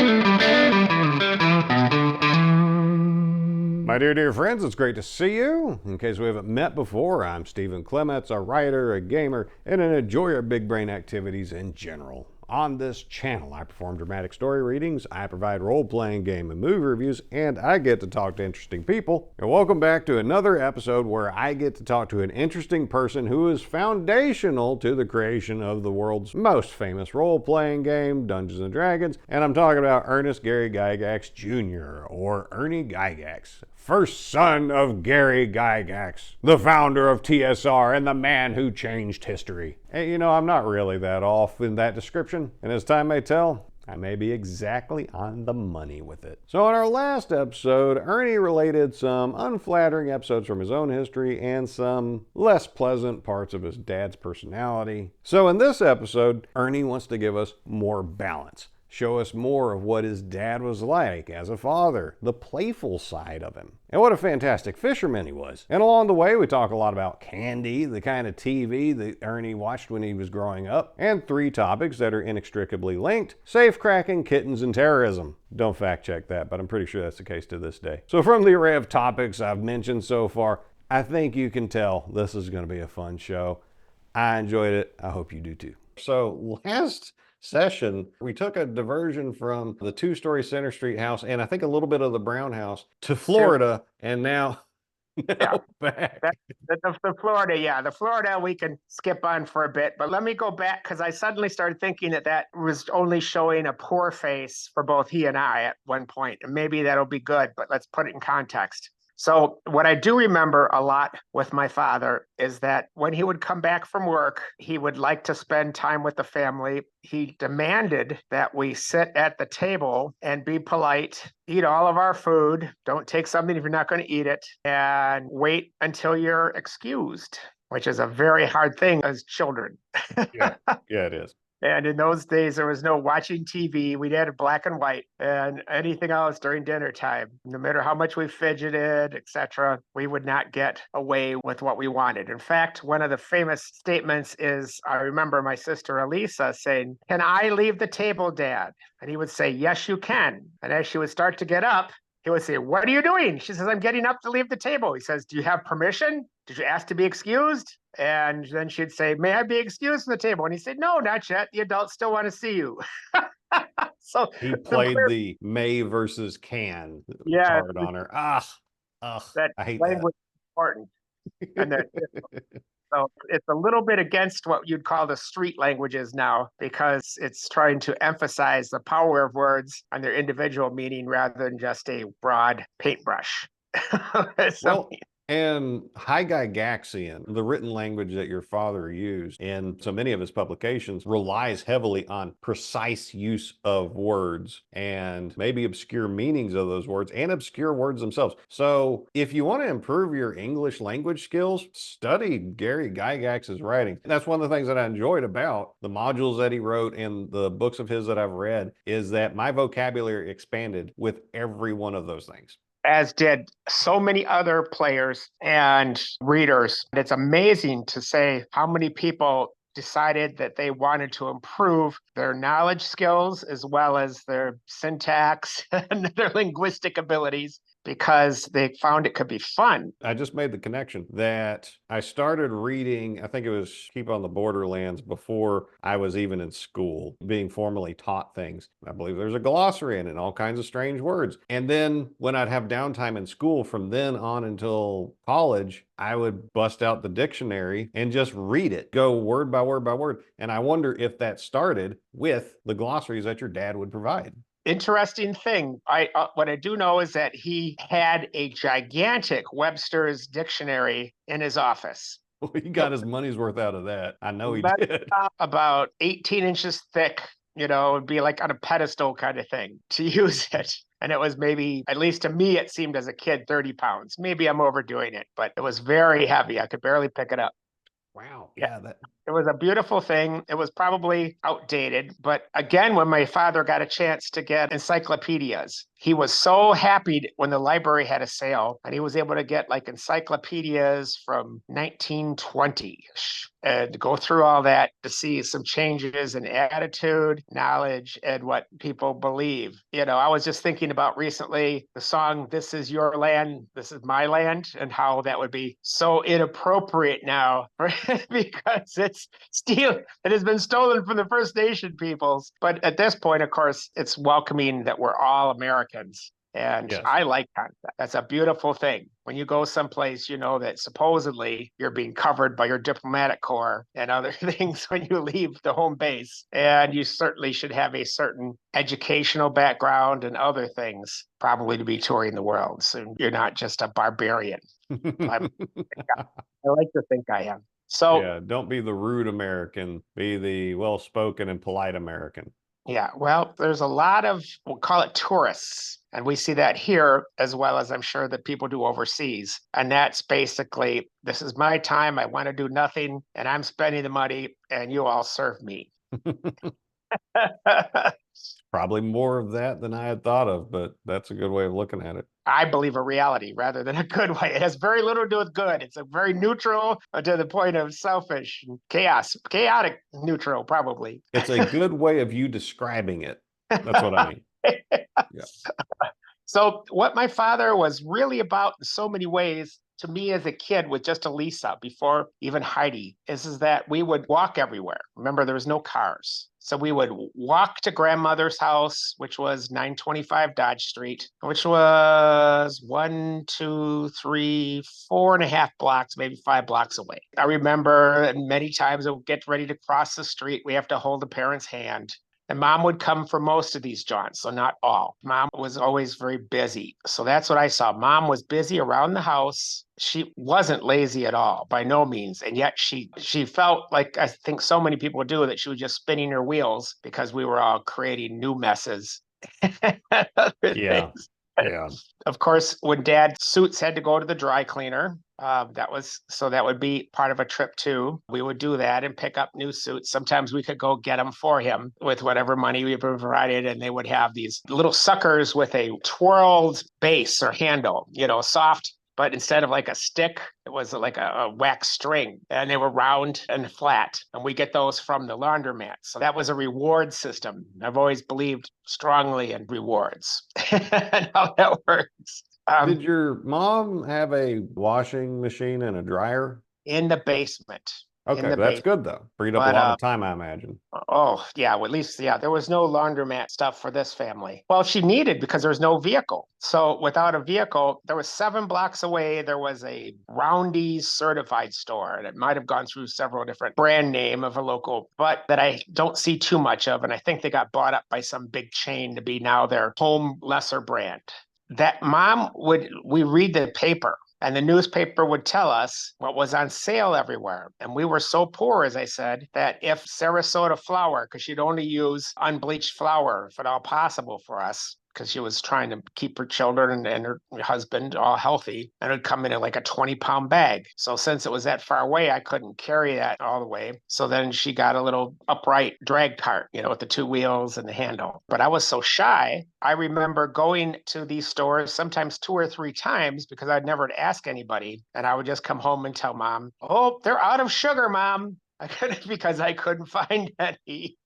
My dear friends, it's great to see you. In case we haven't met before, I'm Stephen Clements, a writer, a gamer, and an enjoyer of big brain activities in general. On this channel, I perform dramatic story readings, I provide role-playing game and movie reviews, and I get to talk to interesting people. And welcome back to another episode where I get to talk to an interesting person who is foundational to the creation of the world's most famous role-playing game, Dungeons & Dragons, and I'm talking about Ernest Gary Gygax Jr., or Ernie Gygax, first son of Gary Gygax, the founder of TSR and the man who changed history. And you know, I'm not really that off in that description, and as time may tell, I may be exactly on the money with it. So in our last episode, Ernie related some unflattering episodes from his own history and some less pleasant parts of his dad's personality. So in this episode, Ernie wants to give us more balance. Show us more of what his dad was like as a father, the playful side of him. And what a fantastic fisherman he was. And along the way, we talk a lot about candy, the kind of TV that Ernie watched when he was growing up, and three topics that are inextricably linked: safe-cracking, kittens, and terrorism. Don't fact check that, but I'm pretty sure that's the case to this day. So from the array of topics I've mentioned so far, I think you can tell this is going to be a fun show. I enjoyed it. I hope you do too. So last session, we took a diversion from the two-story Center Street house and I think a little bit of the Brown house to Florida, and now back. The Florida, the Florida we can skip on for a bit, but let me go back because I suddenly started thinking that was only showing a poor face for both he and I at one point, and maybe that'll be good, but let's put it in context. So what I do remember a lot with my father is that when he would come back from work, he would like to spend time with the family. He demanded that we sit at the table and be polite, eat all of our food, don't take something if you're not going to eat it, and wait until you're excused, which is a very hard thing as children. Yeah, it is. And in those days, there was no watching TV. We had it black and white, and anything else during dinner time. No matter how much we fidgeted, etc., we would not get away with what we wanted. In fact, one of the famous statements is, I remember my sister Elisa saying, "Can I leave the table, Dad?" And he would say, "Yes, you can." And as she would start to get up, he would say, "What are you doing?" She says, "I'm getting up to leave the table." He says, "Do you have permission? Did you ask to be excused?" And then she'd say, "May I be excused from the table?" And he said, "No, not yet. The adults still want to see you." So he played the may versus can card on her. That I hate language is important. And so it's a little bit against what you'd call the street languages now, because it's trying to emphasize the power of words and their individual meaning rather than just a broad paintbrush. Well, and High Gygaxian, the written language that your father used in so many of his publications, relies heavily on precise use of words and maybe obscure meanings of those words and obscure words themselves. So if you want to improve your English language skills, study Gary Gygax's writing. That's one of the things that I enjoyed about the modules that he wrote and the books of his that I've read, is that my vocabulary expanded with every one of those things, as did so many other players and readers. It's amazing to say how many people decided that they wanted to improve their knowledge skills as well as their syntax and their linguistic abilities because they found it could be fun. I just made the connection that I started reading, I think it was Keep on the Borderlands, before I was even in school, being formally taught things. I believe there's a glossary in it and all kinds of strange words. And then when I'd have downtime in school from then on until college, I would bust out the dictionary and just read it, go word by word by word. And I wonder if that started with the glossaries that your dad would provide. Interesting thing. What I do know is that he had a gigantic Webster's dictionary in his office. Well, he got his money's worth out of that. I know he did. About 18 inches thick, it would be like on a pedestal kind of thing to use it. And it was maybe, at least to me, it seemed as a kid, 30 pounds. Maybe I'm overdoing it, but it was very heavy. I could barely pick it up. Wow. Yeah. Yeah. That. It was a beautiful thing. It was probably outdated, but again, when my father got a chance to get encyclopedias, he was so happy when the library had a sale and he was able to get like encyclopedias from 1920-ish and go through all that to see some changes in attitude, knowledge, and what people believe. I was just thinking about recently the song "This Is Your Land, This Is My Land," and how that would be so inappropriate now because it has been stolen from the First Nation peoples. But at this point, of course, it's welcoming that we're all Americans. And Yes. I like that. That's a beautiful thing. When you go someplace, you know that supposedly you're being covered by your diplomatic corps and other things when you leave the home base. And you certainly should have a certain educational background and other things, probably to be touring the world. So you're not just a barbarian. I like to think I am. So Yeah. Don't be the rude American. Be the well-spoken and polite American. yeah, well, there's a lot of, we'll call it tourists. And we see that here as well as I'm sure that people do overseas. And that's basically, this is my time. I want to do nothing and I'm spending the money and you all serve me. Probably more of that than I had thought of, but that's a good way of looking at it. I believe a reality rather than a good way. It has very little to do with good. It's a very neutral to the point of selfish and chaotic neutral, probably. It's a good way of you describing it. That's what I mean. Yeah. So, what my father was really about in so many ways to me as a kid with just Elisa before even Heidi is that we would walk everywhere. Remember, there was no cars. So we would walk to grandmother's house, which was 925 Dodge Street, which was 1, 2, 3, 4.5 blocks, maybe 5 blocks away. I remember many times I would get ready to cross the street. We have to hold a parent's hand. And mom would come for most of these jaunts, so not all. Mom was always very busy. So that's what I saw. Mom was busy around the house. She wasn't lazy at all, by no means. And yet she felt like I think so many people do that she was just spinning her wheels because we were all creating new messes. Other Yeah. things. Yeah. Of course, when dad's suits had to go to the dry cleaner, that would be part of a trip too. We would do that and pick up new suits. Sometimes we could go get them for him with whatever money we provided, and they would have these little suckers with a twirled base or handle, soft. But instead of like a stick, it was like a wax string, and they were round and flat. And we get those from the laundromat. So that was a reward system. I've always believed strongly in rewards and how that works. Did your mom have a washing machine and a dryer? In the basement. In Okay, the that's basement. good though. Freed up a But lot of time, I imagine. oh yeah, well, at least yeah, there was no laundromat stuff for this family. Well, she needed because there was no vehicle. So without a vehicle, there was 7 blocks away. There was a Roundy's certified store, and it might have gone through several different brand name of a local, but that I don't see too much of. And I think they got bought up by some big chain to be now their home lesser brand. That we read the paper and the newspaper would tell us what was on sale everywhere. And we were so poor, as I said, that if Sarasota flour, because she'd only use unbleached flour if at all possible for us, because she was trying to keep her children and her husband all healthy, and it would come in like a 20-pound bag. So since it was that far away, I couldn't carry that all the way. So then she got a little upright drag cart, with the 2 wheels and the handle. But I was so shy. I remember going to these stores sometimes 2 or 3 times because I'd never ask anybody. And I would just come home and tell mom, "Oh, they're out of sugar, mom." Because I couldn't find any.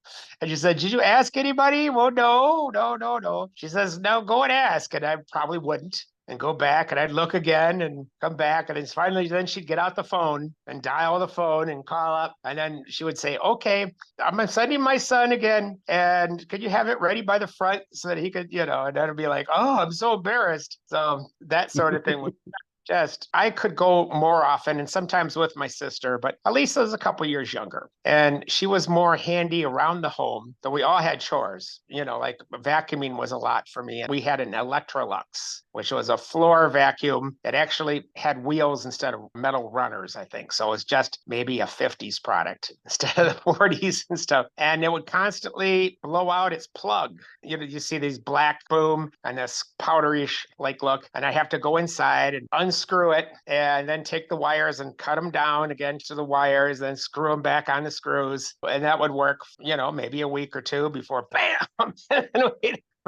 And she said, "Did you ask anybody?" Well, no, no, no, no. She says, "No, go and ask." And I probably wouldn't and go back and I'd look again and come back. And then she'd get out the phone and dial the phone and call up. And then she would say, "Okay, I'm sending my son again. And could you have it ready by the front so that he could, and then it'd be like, oh, I'm so embarrassed." So that sort of thing I could go more often and sometimes with my sister, but Elisa's a couple years younger and she was more handy around the home. Though we all had chores, like vacuuming was a lot for me. We had an Electrolux, which was a floor vacuum that actually had wheels instead of metal runners, I think. So it was just maybe a 50s product instead of the 40s and stuff. And it would constantly blow out its plug. You see these black boom and this powderish like look, and I have to go inside and unscrew it and then take the wires and cut them down again to the wires, then screw them back on the screws. And that would work, maybe a week or two before bam.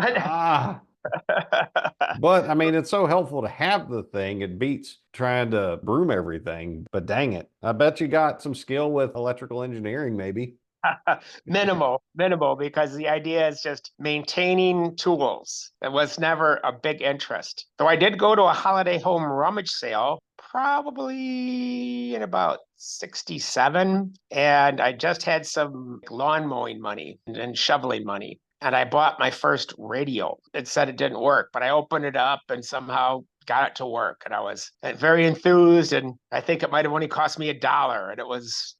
Ah, but I mean, it's so helpful to have the thing. It beats trying to broom everything. But dang it, I bet you got some skill with electrical engineering, maybe. Minimal, because the idea is just maintaining tools. It was never a big interest. Though I did go to a holiday home rummage sale probably in about 67, and I just had some lawn mowing money and shoveling money. And I bought my first radio. It said it didn't work, but I opened it up and somehow got it to work. And I was very enthused. And I think it might have only cost me $1. And it was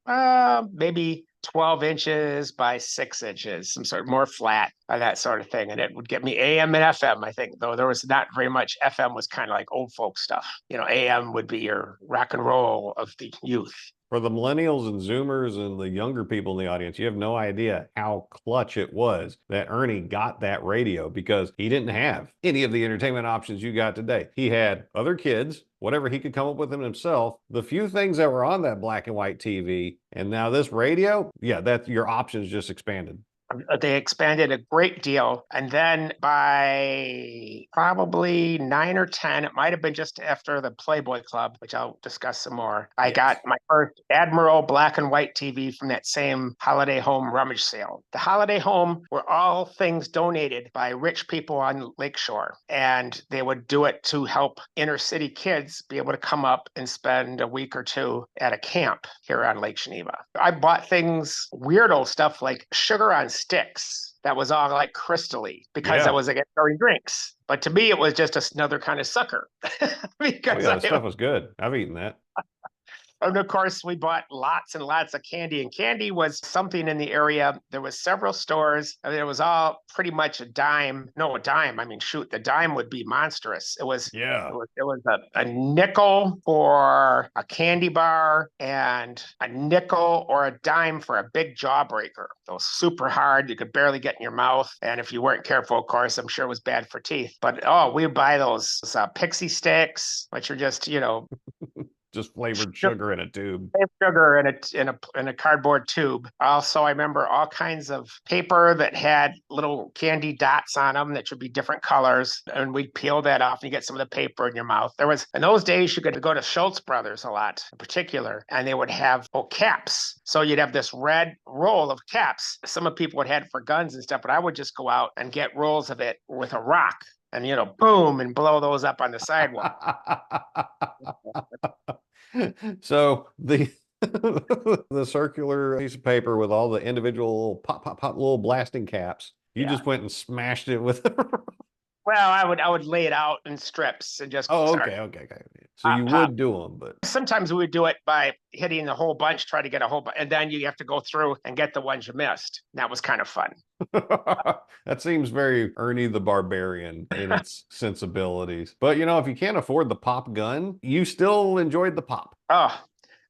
maybe 12 inches by 6 inches, some sort of more flat, that sort of thing. And it would get me AM and FM, I think, though there was not very much. FM was kind of like old folk stuff. AM would be your rock and roll of the youth. For the millennials and Zoomers and the younger people in the audience, you have no idea how clutch it was that Ernie got that radio, because he didn't have any of the entertainment options you got today. He had other kids, whatever he could come up with himself, the few things that were on that black and white TV, and now this radio, yeah, that your options just expanded. They expanded a great deal. And then by probably 9 or 10, it might have been just after the Playboy Club, which I'll discuss some more, I got my first Admiral black and white TV from that same holiday home rummage sale. The holiday home were all things donated by rich people on Lakeshore. And they would do it to help inner city kids be able to come up and spend a week or two at a camp here on Lake Geneva. I bought things, weirdo stuff like sugar on sticks that was all like crystally, because I was against pouring drinks. But to me, it was just another kind of sucker. Because that stuff was good. I've eaten that. And of course, we bought lots and lots of candy, and candy was something in the area. There was several stores. I mean, it was all pretty much a dime. No, a dime. I mean, shoot, the dime would be monstrous. It was a nickel for a candy bar and a nickel or a dime for a big jawbreaker. Those super hard. You could barely get in your mouth. And if you weren't careful, of course, I'm sure it was bad for teeth. But we would buy those pixie sticks, which are just, just flavored sugar in a tube. Sugar in a cardboard tube. Also, I remember all kinds of paper that had little candy dots on them that should be different colors. And we'd peel that off and you get some of the paper in your mouth. There was, in those days, you could go to Schultz Brothers a lot in particular, and they would have caps. So you'd have this red roll of caps. Some of people would have for guns and stuff, but I would just go out and get rolls of it with a rock and, boom, and blow those up on the sidewalk. So the the circular piece of paper with all the individual pop little blasting caps, you just went and smashed it with Well, I would lay it out in strips and just okay. So you would do them, but sometimes we would do it by hitting the whole bunch, try to get a whole bunch, and then you have to go through and get the ones you missed. That was kind of fun. That seems very Ernie the Barbarian in its sensibilities. But if you can't afford the pop gun, you still enjoyed the pop. Oh,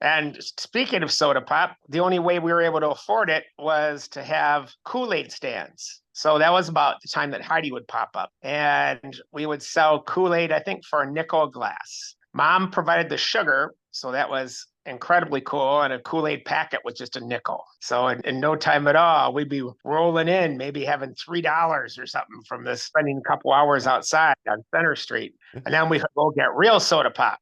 and speaking of soda pop, the only way we were able to afford it was to have Kool-Aid stands. So that was about the time that Heidi would pop up. And we would sell Kool-Aid, I think, for a nickel a glass. Mom provided the sugar, so that was incredibly cool. And a Kool-Aid packet was just a nickel. So in no time at all, we'd be rolling in, maybe having $3 or something from this, spending a couple hours outside on Center Street. And then we could go get real soda pop.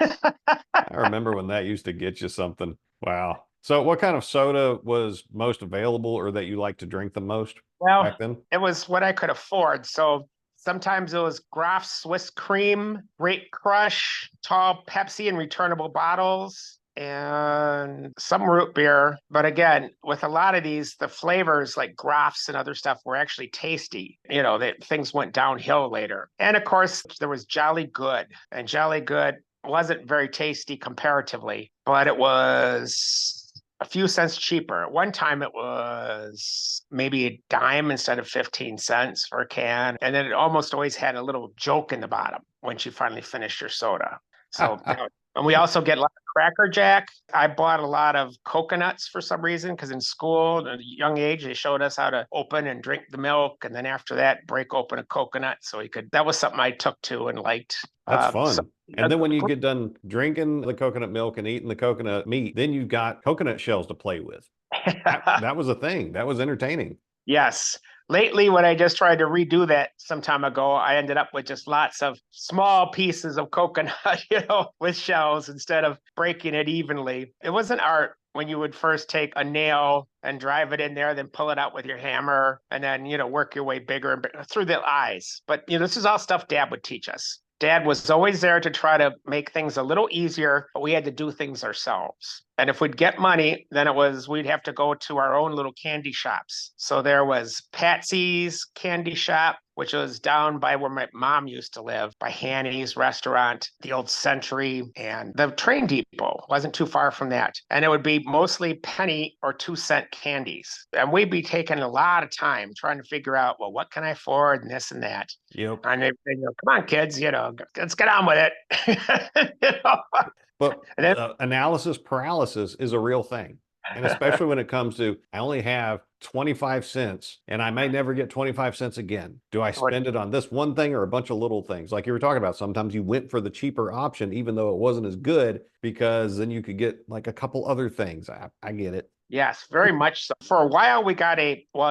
I remember when that used to get you something. Wow. So what kind of soda was most available, or that you like to drink the most back then? It was what I could afford. So sometimes it was Graf Swiss Cream, Great Crush, tall Pepsi in returnable bottles, and some root beer. But again, with a lot of these, the flavors like Graf's and other stuff were actually tasty. Things went downhill later. And of course, there was Jolly Good, and Jolly Good wasn't very tasty comparatively, but it was a few cents cheaper. At one time, it was maybe a dime instead of 15 cents for a can. And then it almost always had a little joke in the bottom once you finally finished your soda. So, and we also get a lot of Cracker Jack. I bought a lot of coconuts for some reason, because in school, at a young age, they showed us how to open and drink the milk. And then after that, break open a coconut so that was something I took to and liked. That's So fun. And then when you get done drinking the coconut milk and eating the coconut meat, then you've got coconut shells to play with. That was a thing. That was entertaining. yes. Lately, when I just tried to redo that some time ago, I ended up with just lots of small pieces of coconut, with shells instead of breaking it evenly. It was an art when you would first take a nail and drive it in there, then pull it out with your hammer, and then, work your way bigger and bigger through the eyes. But, this is all stuff Dad would teach us. Dad was always there to try to make things a little easier, but we had to do things ourselves. And if we'd get money, then we'd have to go to our own little candy shops. So there was Patsy's Candy Shop, which was down by where my mom used to live, by Hanny's restaurant, the old Century, and the train depot wasn't too far from that. And it would be mostly penny or 2-cent candies. And we'd be taking a lot of time trying to figure out, well, what can I afford and this and that. Yep. And they, come on, kids, let's get on with it. But And then, analysis paralysis is a real thing. And especially when it comes to, I only have 25 cents and I may never get 25 cents again. Do I spend it on this one thing or a bunch of little things? Like you were talking about, sometimes you went for the cheaper option, even though it wasn't as good, because then you could get like a couple other things. I get it. yes, very much so. For a while, we got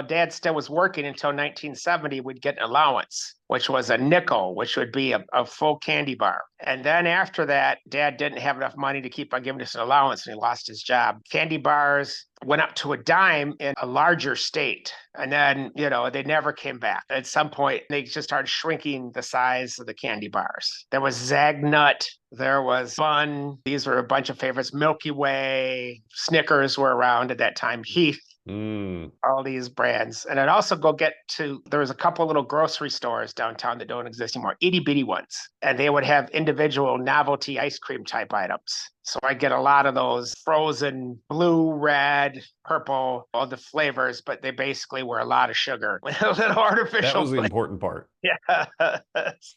Dad still was working until 1970, we'd get an allowance, which was a nickel, which would be a full candy bar. And then after that, Dad didn't have enough money to keep on giving us an allowance and he lost his job. Candy bars went up to a dime in a larger state. And then, they never came back. At some point, they just started shrinking the size of the candy bars. There was Zagnut. There was Bun. These were a bunch of favorites. Milky Way. Snickers were around at that time. Heath. All these brands. And I'd also there was a couple little grocery stores downtown that don't exist anymore, itty bitty ones. And they would have individual novelty ice cream type items. So I get a lot of those frozen blue, red, purple, all the flavors, but they basically were a lot of sugar with a little artificial. That was the important part. Yes.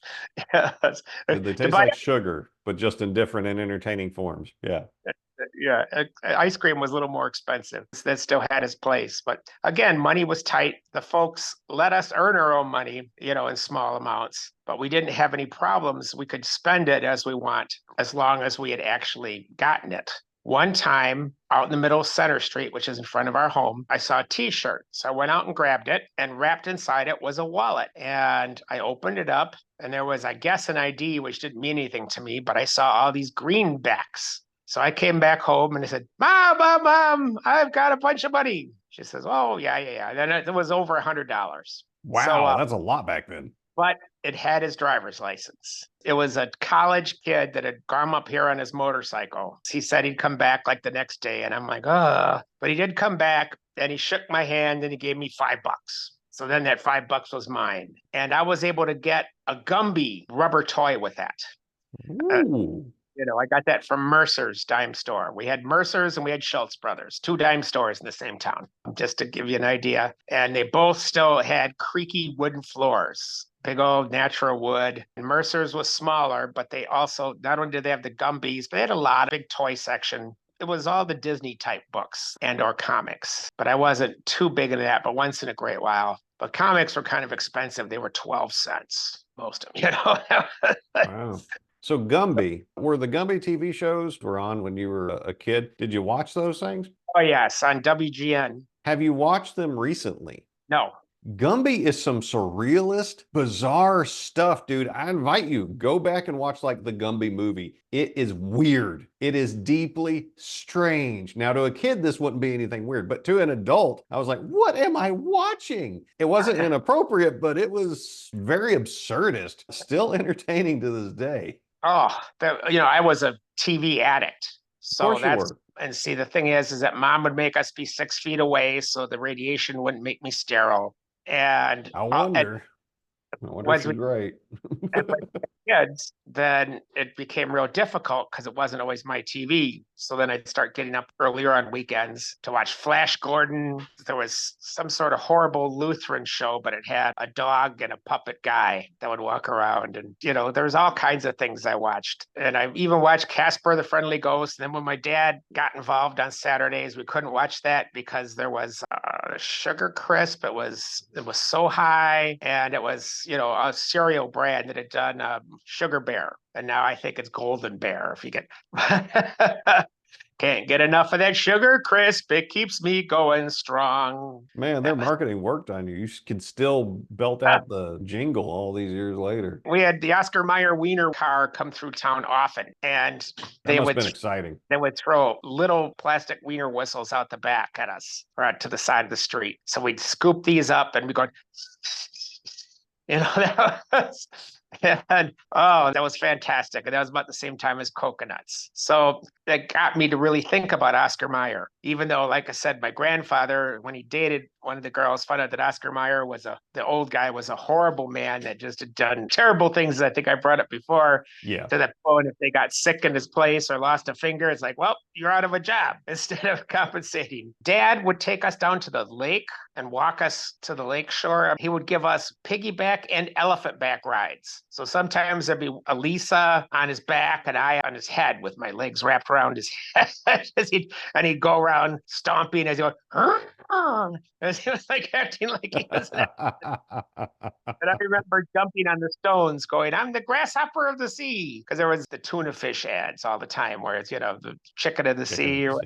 Yes. They taste like sugar, but just in different and entertaining forms. Yeah. Yeah, ice cream was a little more expensive. That still had its place. But again, money was tight. The folks let us earn our own money, in small amounts, but we didn't have any problems. We could spend it as we want, as long as we had actually gotten it. One time out in the middle of Center Street, which is in front of our home, I saw a t-shirt. So I went out and grabbed it, and wrapped inside it was a wallet. And I opened it up and there was, I guess, an ID, which didn't mean anything to me, but I saw all these greenbacks. So I came back home and I said, Mom, I've got a bunch of money. She says, oh, yeah. Then it was over $100. Wow, so, that's a lot back then. But it had his driver's license. It was a college kid that had come up here on his motorcycle. He said he'd come back like the next day. And I'm like, but he did come back and he shook my hand and he gave me $5. So then that $5 was mine. And I was able to get a Gumby rubber toy with that. Ooh. I got that from Mercer's dime store. We had Mercer's and we had Schultz Brothers, 2 dime stores in the same town, just to give you an idea. And they both still had creaky wooden floors, big old natural wood. And Mercer's was smaller, but they also, not only did they have the Gumbies, but they had a lot of big toy section. It was all the Disney type books and or comics, but I wasn't too big into that, but once in a great while. But comics were kind of expensive. They were 12 cents, most of them, Wow. So Gumby, were the Gumby TV shows were on when you were a kid? Did you watch those things? Oh, yes, on WGN. Have you watched them recently? No. Gumby is some surrealist, bizarre stuff, dude. I invite you, go back and watch like the Gumby movie. It is weird. It is deeply strange. Now, to a kid, this wouldn't be anything weird, but to an adult, I was like, what am I watching? It wasn't inappropriate, but it was very absurdist, still entertaining to this day. Oh, I was a TV addict. So that's, and see, the thing is that Mom would make us be 6 feet away so the radiation wouldn't make me sterile. And I wonder if she's right. Kids, then it became real difficult because it wasn't always my TV. So then I'd start getting up earlier on weekends to watch Flash Gordon. There was some sort of horrible Lutheran show, but it had a dog and a puppet guy that would walk around. And, there was all kinds of things I watched. And I even watched Casper the Friendly Ghost. And then when my dad got involved on Saturdays, we couldn't watch that because there was Sugar Crisp. It was so high. And it was, a cereal brand that had done Sugar Bear. And now I think it's Golden Bear if you get can't get enough of that sugar crisp. It keeps me going strong. Man, their marketing worked on you. You can still belt out the jingle all these years later. We had the Oscar Mayer Wiener car come through town often, and That must have been exciting. they would throw little plastic wiener whistles out the back at us or out to the side of the street. So we'd scoop these up and we'd go, that was, and oh, that was fantastic. And that was about the same time as coconuts. So that got me to really think about Oscar Mayer, even though, like I said, my grandfather, when he dated one of the girls, found out that Oscar Mayer the old guy was a horrible man that just had done terrible things. I think I brought up before. Yeah. To that point, if they got sick in his place or lost a finger, it's like, well, you're out of a job instead of compensating. Dad would take us down to the lake and walk us to the lake shore. He would give us piggyback and elephant back rides. So sometimes there'd be Elisa on his back and I on his head with my legs wrapped around his head. And he'd go around stomping as he goes, as he was like acting like he was. And I remember jumping on the stones going, I'm the grasshopper of the sea. Because there was the tuna fish ads all the time where it's, the chicken of the sea or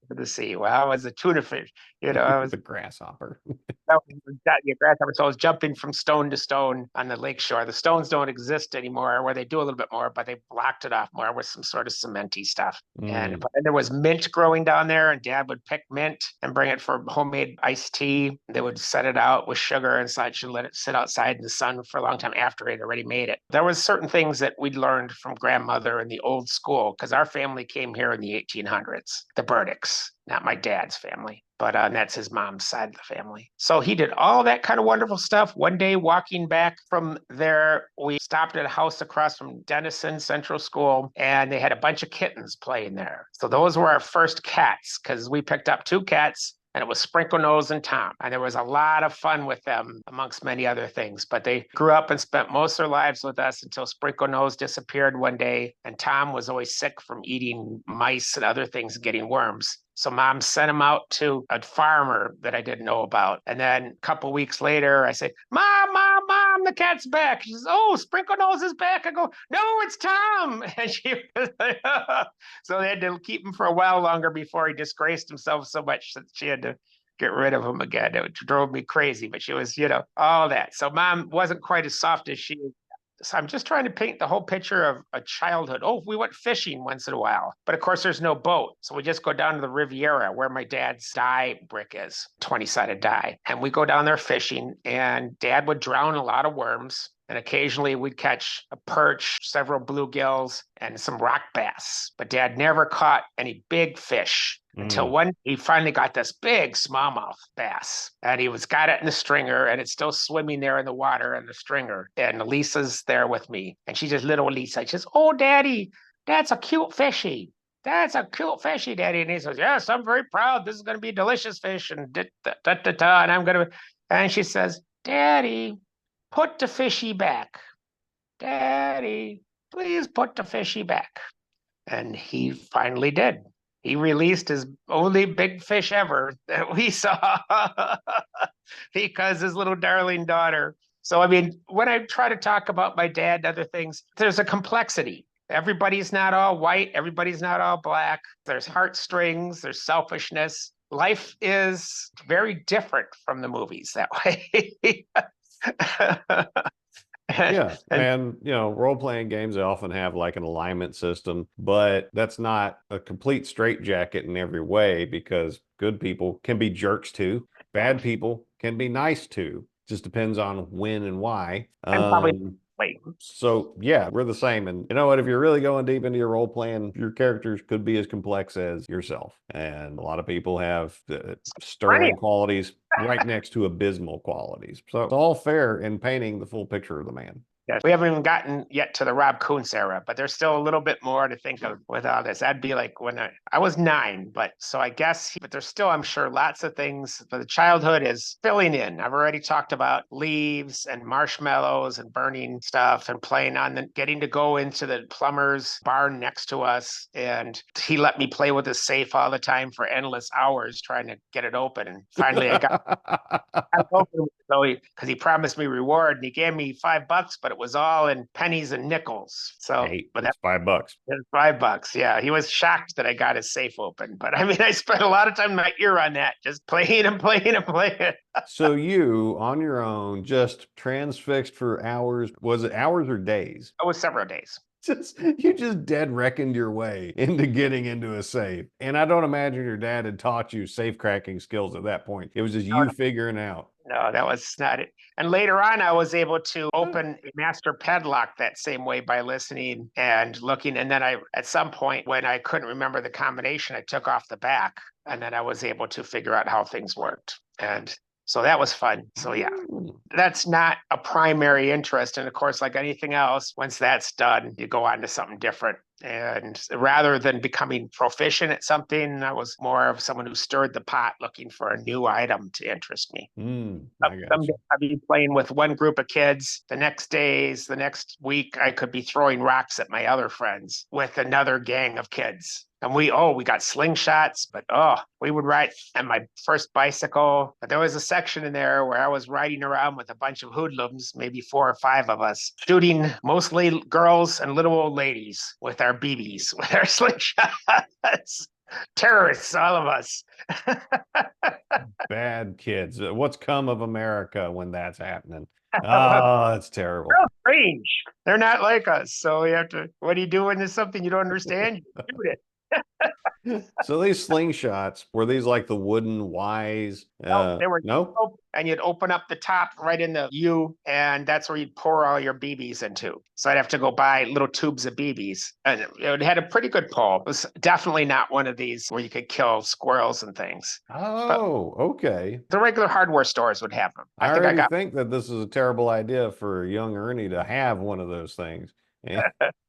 the sea. Well, I was a tuna fish, I was the grasshopper. Grasshopper. So I was jumping from stone to stone on the lake shore. The stones don't exist anymore, where they do a little bit more, but they blocked it off more with some sort of cementy stuff. And there was mint growing down there, and Dad would pick mint and bring it for homemade iced tea. They would set it out with sugar and such and let it sit outside in the sun for a long time after it already made it. There was certain things that we'd learned from grandmother in the old school, because our family came here in the 1800s, the Burdicks, not my dad's family, but that's his mom's side of the family. So he did all that kind of wonderful stuff. One day walking back from there, we stopped at a house across from Denison Central School, and they had a bunch of kittens playing there. So those were our first cats, because we picked up 2 cats. And it was Sprinkle Nose and Tom. And there was a lot of fun with them, amongst many other things. But they grew up and spent most of their lives with us until Sprinkle Nose disappeared one day. And Tom was always sick from eating mice and other things and getting worms. So Mom sent him out to a farmer that I didn't know about. And then a couple weeks later, I say, Mom, the cat's back. She says, oh, Sprinkle Nose is back. I go, no, it's Tom. And she was like, so they had to keep him for a while longer before he disgraced himself so much that she had to get rid of him again. It drove me crazy, but she was, all that. So Mom wasn't quite as soft as she is. So I'm just trying to paint the whole picture of a childhood. Oh, we went fishing once in a while, but of course there's no boat. So we just go down to the Riviera where my dad's die brick is, 20-sided die. And we go down there fishing, and Dad would drown a lot of worms. And occasionally we'd catch a perch, several bluegills, and some rock bass. But Dad never caught any big fish until he finally got this big smallmouth bass. And he got it in the stringer, and it's still swimming there in the water in the stringer. And Lisa's there with me. And she just, little Lisa, she says, oh, Daddy, that's a cute fishy. That's a cute fishy, Daddy. And he says, yes, I'm very proud. This is going to be a delicious fish. And and I'm going to, and she says, Daddy, put the fishy back. Daddy, please put the fishy back. And he finally did. He released his only big fish ever that we saw because his little darling daughter. So, I mean, when I try to talk about my dad and other things, there's a complexity. Everybody's not all white. Everybody's not all black. There's heartstrings. There's selfishness. Life is very different from the movies that way. Yeah. And, role-playing games, they often have like an alignment system, but that's not a complete straitjacket in every way, because good people can be jerks too. Bad people can be nice too. Just depends on when and why. So yeah, we're the same. And you know what, if you're really going deep into your role playing, your characters could be as complex as yourself. And a lot of people have sterling qualities right next to abysmal qualities. So it's all fair in painting the full picture of the man. Yes, we haven't even gotten yet to the Rob Kuntz era, but there's still a little bit more to think of with all this. That'd be like when I was 9, but so I guess, but there's still, I'm sure, lots of things. But the childhood is filling in. I've already talked about leaves and marshmallows and burning stuff and playing getting to go into the plumber's barn next to us. And he let me play with his safe all the time for endless hours trying to get it open. And finally I got it open because he promised me reward, and he gave me $5, but it was all in pennies and nickels. So, Hey, but that's $5. that's $5. Yeah, he was shocked that I got his safe open. But I mean, I spent a lot of time in my ear on that, just playing and playing and playing. So you, on your own, just transfixed for hours. Was it hours or days? It was several days. You just dead reckoned your way into getting into a safe. And I don't imagine your dad had taught you safe cracking skills at that point. It was just you figuring out. No, that was not it. And later on, I was able to open a master padlock that same way by listening and looking. And then at some point, when I couldn't remember the combination, I took off the back, and then I was able to figure out how things worked. And so that was fun. So yeah, that's not a primary interest. And of course, like anything else, once that's done, you go on to something different. And rather than becoming proficient at something, I was more of someone who stirred the pot looking for a new item to interest me. Someday I'd be playing with one group of kids. The next week, I could be throwing rocks at my other friends with another gang of kids. And we got slingshots, but we would ride on my first bicycle. But there was a section in there where I was riding around with a bunch of hoodlums, maybe 4 or 5 of us, shooting mostly girls and little old ladies with our BBs, with our slingshots. Terrorists, all of us. Bad kids. What's come of America when that's happening? Oh, that's terrible. Real strange. They're not like us. So you have to, what do you do when there's something you don't understand? You shoot it. So these slingshots, were these like the wooden Ys? No, they were no? And you'd open up the top right in the U, and that's where you'd pour all your BBs into. So I'd have to go buy little tubes of BBs. And it had a pretty good pull. It was definitely not one of these where you could kill squirrels and things. Oh, okay. The regular hardware stores would have them. I think that this is a terrible idea for young Ernie to have one of those things. It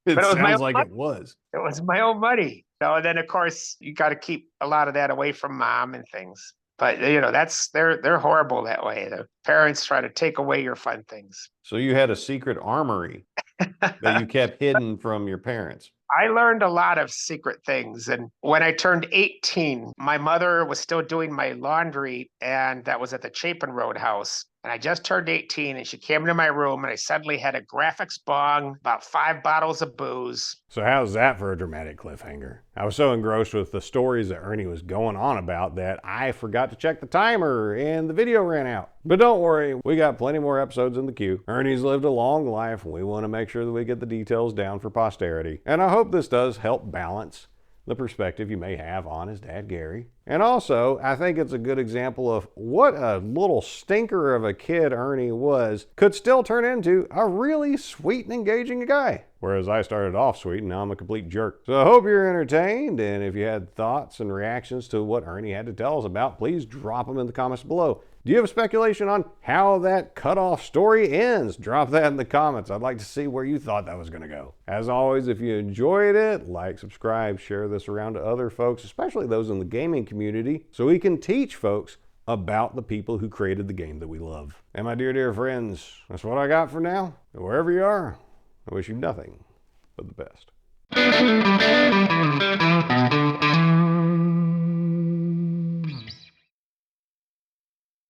sounds like it was. It was my own money. So then, of course, you got to keep a lot of that away from mom and things. But they're horrible that way. The parents try to take away your fun things. So you had a secret armory that you kept hidden from your parents. I learned a lot of secret things. And when I turned 18, my mother was still doing my laundry, and that was at the Chapin Road house. And I just turned 18, and she came into my room, and I suddenly had a graphics bong, about 5 bottles of booze. So how's that for a dramatic cliffhanger? I was so engrossed with the stories that Ernie was going on about that I forgot to check the timer and the video ran out. But don't worry, we got plenty more episodes in the queue. Ernie's lived a long life, and we want to make sure that we get the details down for posterity. And I hope this does help balance the perspective you may have on his dad, Gary. And also, I think it's a good example of what a little stinker of a kid Ernie was could still turn into a really sweet and engaging guy. Whereas I started off sweet and now I'm a complete jerk. So I hope you're entertained, and if you had thoughts and reactions to what Ernie had to tell us about, please drop them in the comments below. Do you have a speculation on how that cutoff story ends? Drop that in the comments. I'd like to see where you thought that was going to go. As always, if you enjoyed it, like, subscribe, share this around to other folks, especially those in the gaming community, so we can teach folks about the people who created the game that we love. And my dear, dear friends, that's what I got for now. Wherever you are, I wish you nothing but the best.